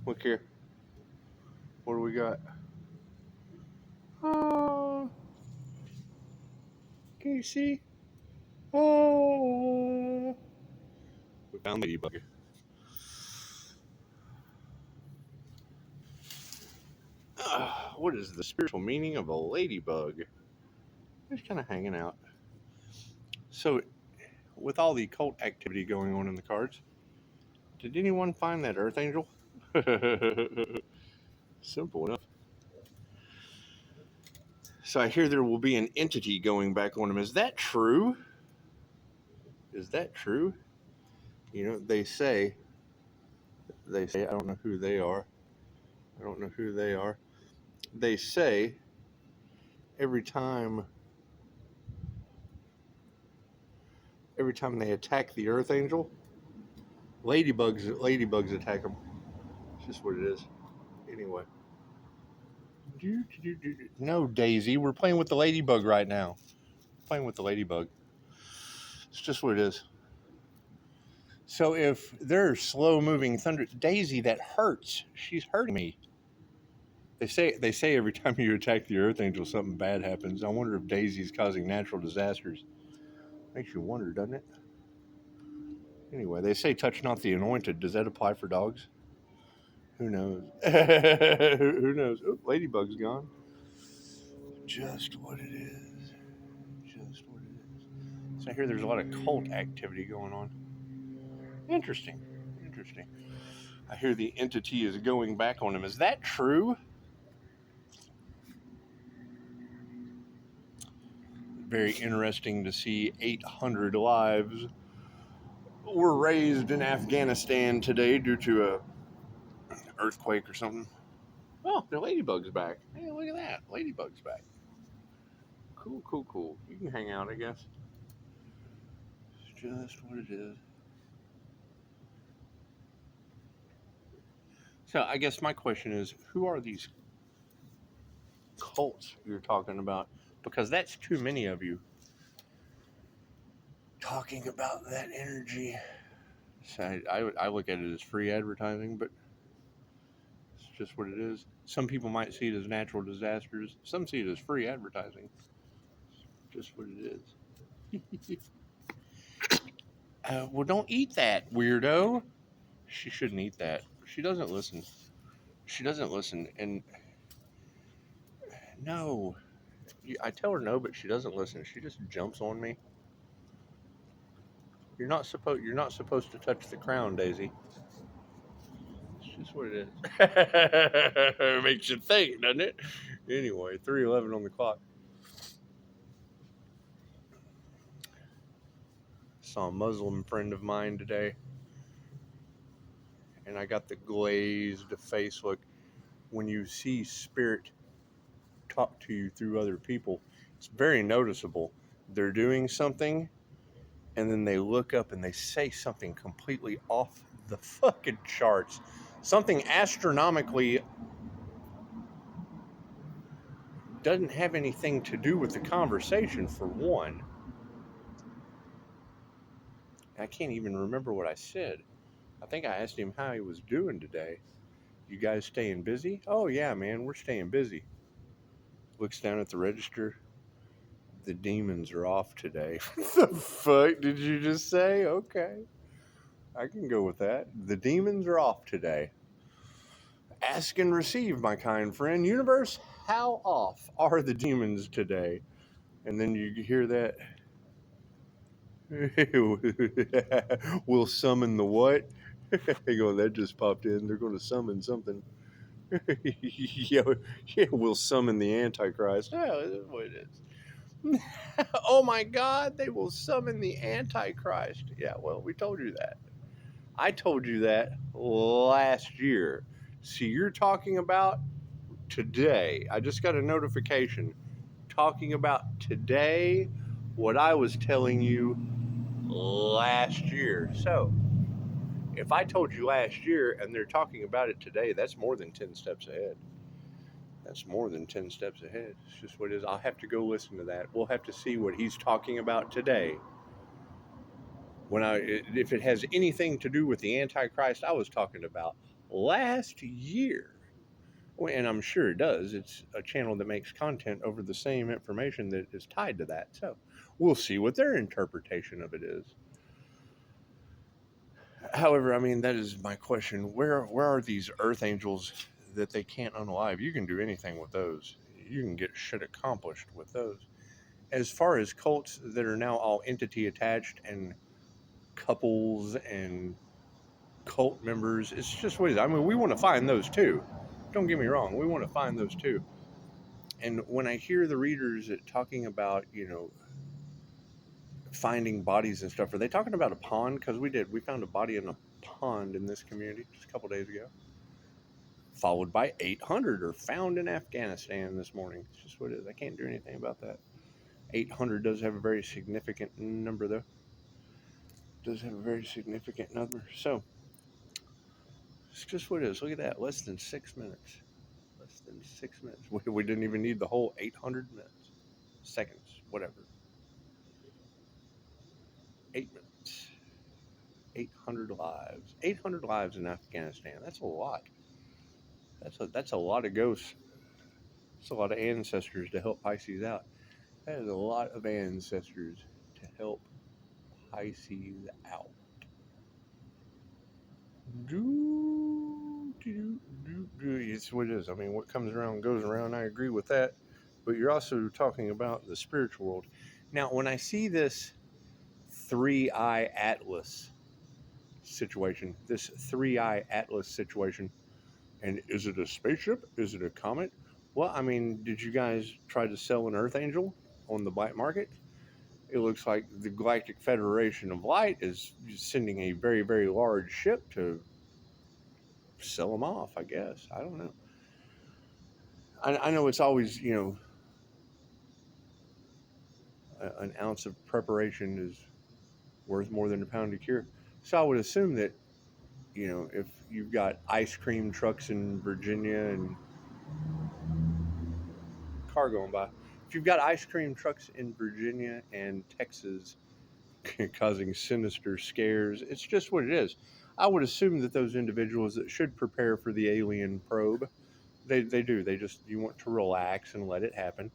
Look here. What do we got? Oh, can you see? Oh, we found ladybug. What is the spiritual meaning of a ladybug? Just kind of hanging out. So, with all the occult activity going on in the cards, did anyone find that Earthangel? Simple enough. So I hear there will be an entity going back on him. Is that true? Is that true? You know, they say, I don't know who they are. I don't know who they are. They say every time they attack the Earthangel, ladybugs attack them. It's just what it is. Anyway. No, Daisy, we're playing with the ladybug right now. Playing with the ladybug. It's just what it is. So if they're slow-moving thunder, Daisy, that hurts. She's hurting me. They say every time you attack the Earthangel, something bad happens. I wonder if Daisy's causing natural disasters. Makes you wonder, doesn't it? Anyway, they say touch not the anointed. Does that apply for dogs? Who knows? Who knows? Oh, ladybug's gone. Just what it is. Just what it is. So I hear there's a lot of cult activity going on. Interesting. Interesting. I hear the entity is going back on him. Is that true? Very interesting to see 800 lives were raised in Afghanistan today due to a earthquake or something. Oh, the ladybug's back. Hey, look at that. Ladybug's back. Cool, cool, cool. You can hang out, I guess. It's just what it is. So I guess my question is, who are these cults you're talking about? Because that's too many of you talking about that energy. So I look at it as free advertising, but it's just what it is. Some people might see it as natural disasters. Some see it as free advertising. Just what it is. Well, don't eat that, weirdo. She shouldn't eat that. She doesn't listen. She doesn't listen. And no, I tell her no, but she doesn't listen. She just jumps on me. You're not supposed to touch the crown, Daisy. It's just what it is. It makes you think, doesn't it? Anyway, 3:11 on the clock. Saw a Muslim friend of mine today, and I got the glazed face look. When you see spirit talk to you through other people, it's very noticeable. They're doing something, and then they look up and they say something completely off the fucking charts. Something astronomically doesn't have anything to do with the conversation, for one. I can't even remember what I said. I think I asked him how he was doing today. You guys staying busy? Oh, yeah, man, we're staying busy. Looks down at the register. The demons are off today. What the fuck did you just say? Okay. I can go with that. The demons are off today. Ask and receive, my kind friend. Universe, how off are the demons today? And then you hear that. We'll summon the what? Hang on, that just popped in. They're going to summon something. yeah, we'll summon the Antichrist. Oh, this is what it is. Oh my God, they will summon the Antichrist. Yeah, well, we told you that. I told you that last year. See, you're talking about today. I just got a notification talking about today what I was telling you last year. So, if I told you last year and they're talking about it today, that's more than 10 steps ahead. That's more than 10 steps ahead. It's just what it is. I'll have to go listen to that. We'll have to see what he's talking about today. If it has anything to do with the Antichrist I was talking about last year. And I'm sure it does. It's a channel that makes content over the same information that is tied to that. So we'll see what their interpretation of it is. However, I mean, that is my question. Where are these Earth Angels that they can't unalive? You can do anything with those. You can get shit accomplished with those. As far as cults that are now all entity attached and couples and cult members, it's just what it is. I mean, we want to find those too. Don't get me wrong. We want to find those too. And when I hear the readers talking about, finding bodies and stuff, are they talking about a pond? Because we found a body in a pond in this community just a couple days ago, followed by 800 are found in Afghanistan this morning. It's just what it is. I can't do anything about that. 800 does have a very significant number, though. Does have a very significant number. So it's just what it is. Look at that. Less than 6 minutes. Less than 6 minutes. We didn't even need the whole 800 minutes. Seconds. Whatever. 8 minutes. 800 lives. 800 lives in Afghanistan. That's a lot. That's a lot of ghosts. That's a lot of ancestors to help Pisces out. That is a lot of ancestors to help Pisces out. It's what it is. I mean, what comes around goes around. I agree with that. But you're also talking about the spiritual world. Now, when I see this 3-eye atlas situation, and is it a spaceship? Is it a comet? Well, I mean, did you guys try to sell an Earthangel on the black market? It looks like the Galactic Federation of Light is sending a very, very large ship to sell them off, I guess. I don't know. I know it's always, an ounce of preparation is worth more than a pound of cure. So I would assume that, if you've got ice cream trucks in Virginia and car going by, if you've got ice cream trucks in Virginia and Texas causing sinister scares, it's just what it is. I would assume that those individuals that should prepare for the alien probe, they do. You want to relax and let it happen.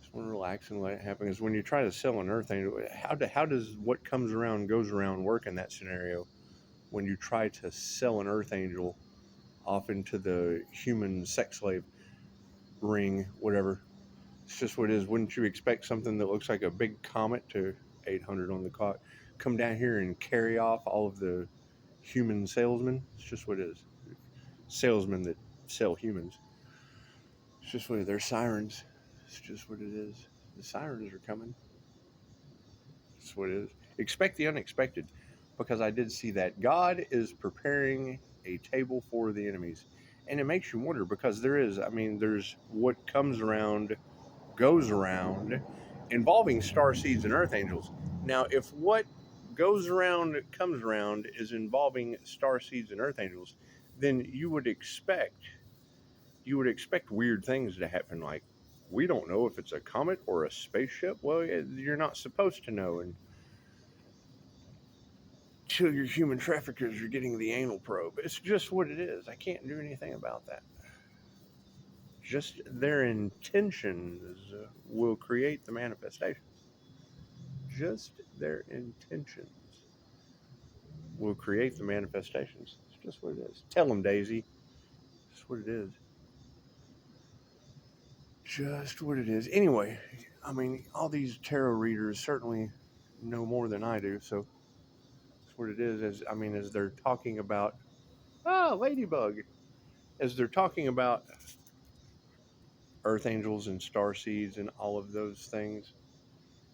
Just want to relax and let it happen. Because when you try to sell an Earthangel, how does what comes around goes around work in that scenario? When you try to sell an Earthangel off into the human sex slave ring, whatever. It's just what it is. Wouldn't you expect something that looks like a big comet to 800 on the clock come down here and carry off all of the human salesmen? It's just what it is. Salesmen that sell humans. It's just what it is. They're sirens. It's just what it is. The sirens are coming. It's what it is. Expect the unexpected, because I did see that God is preparing a table for the enemies. And it makes you wonder, because there's what comes around goes around involving star seeds and earth angels. Now, if what goes around comes around is involving star seeds and earth angels, then you would expect weird things to happen. Like, we don't know if it's a comet or a spaceship. Well, you're not supposed to know until your human traffickers are getting the anal probe. It's just what it is. I can't do anything about that. Just their intentions will create the manifestations. Just their intentions will create the manifestations. It's just what it is. Tell them, Daisy. Just what it is. Just what it is. Anyway, I mean, all these tarot readers certainly know more than I do, so that's what it is. As they're talking about, ladybug, as they're talking about earth angels and star seeds and all of those things,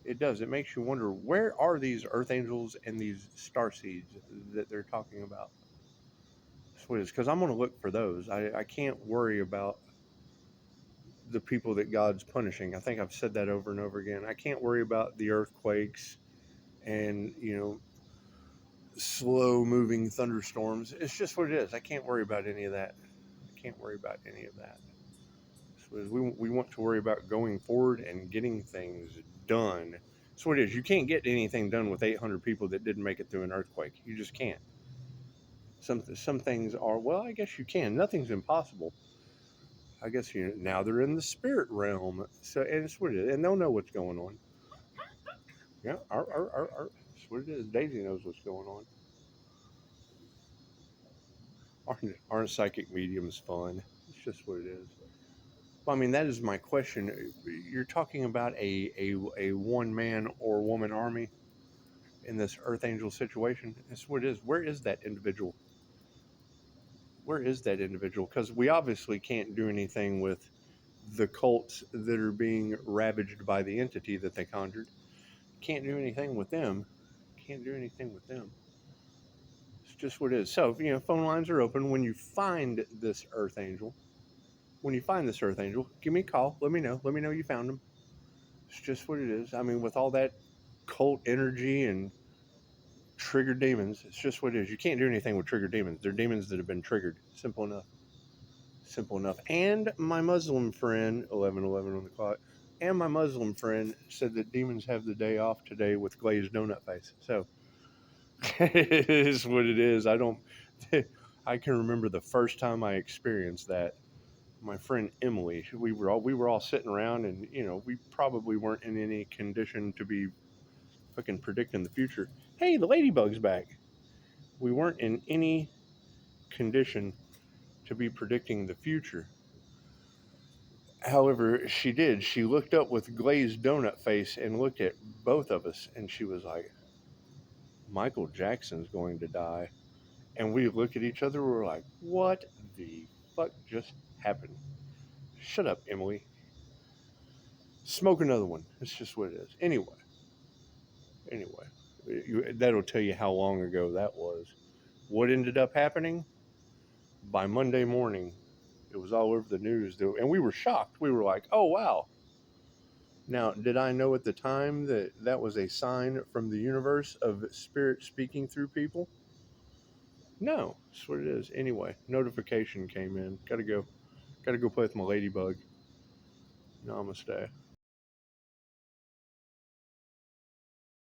it makes you wonder, where are these earth angels and these star seeds that they're talking about? That's what it is, because I'm going to look for those. I can't worry about the people that God's punishing. I think I've said that over and over again. I can't worry about the earthquakes and, slow moving thunderstorms. It's just what it is. I can't worry about any of that. I can't worry about any of that. So we want to worry about going forward and getting things done. That's what it is. You can't get anything done with 800 people that didn't make it through an earthquake. You just can't. Some things are, well, I guess you can. Nothing's impossible. I guess now they're in the spirit realm, so and it's what it is, and they'll know what's going on. Yeah, that's what it is. Daisy knows what's going on. Aren't psychic mediums fun? It's just what it is. Well, I mean, that is my question. You're talking about a one man or woman army in this Earthangel situation. That's what it is. Where is that individual? Where is that individual? Because we obviously can't do anything with the cults that are being ravaged by the entity that they conjured. Can't do anything with them. Can't do anything with them. It's just what it is. So, phone lines are open. When you find this Earthangel, give me a call. Let me know. Let me know you found him. It's just what it is. I mean, with all that cult energy and triggered demons, it's just what it is. You can't do anything with triggered demons. They're demons that have been triggered. Simple enough. Simple enough. And my Muslim friend, 11:11 on the clock, and my Muslim friend said that demons have the day off today with glazed donut face. So it is what it is. I can remember the first time I experienced that. My friend Emily, we were all sitting around, and we probably weren't in any condition to be fucking predicting the future. Hey, the ladybug's back. We weren't in any condition to be predicting the future. However, she did. She looked up with glazed donut face and looked at both of us, and she was like, Michael Jackson's going to die. And we look at each other, we're like, what the fuck just happened? Shut up, Emily. Smoke another one. It's just what it is. Anyway, that'll tell you how long ago that was. What ended up happening? By Monday morning, it was all over the news, and we were shocked. We were like, oh, wow. Now, did I know at the time that that was a sign from the universe of spirit speaking through people? No, that's what it is. Anyway, notification came in. Gotta go play with my ladybug. Namaste.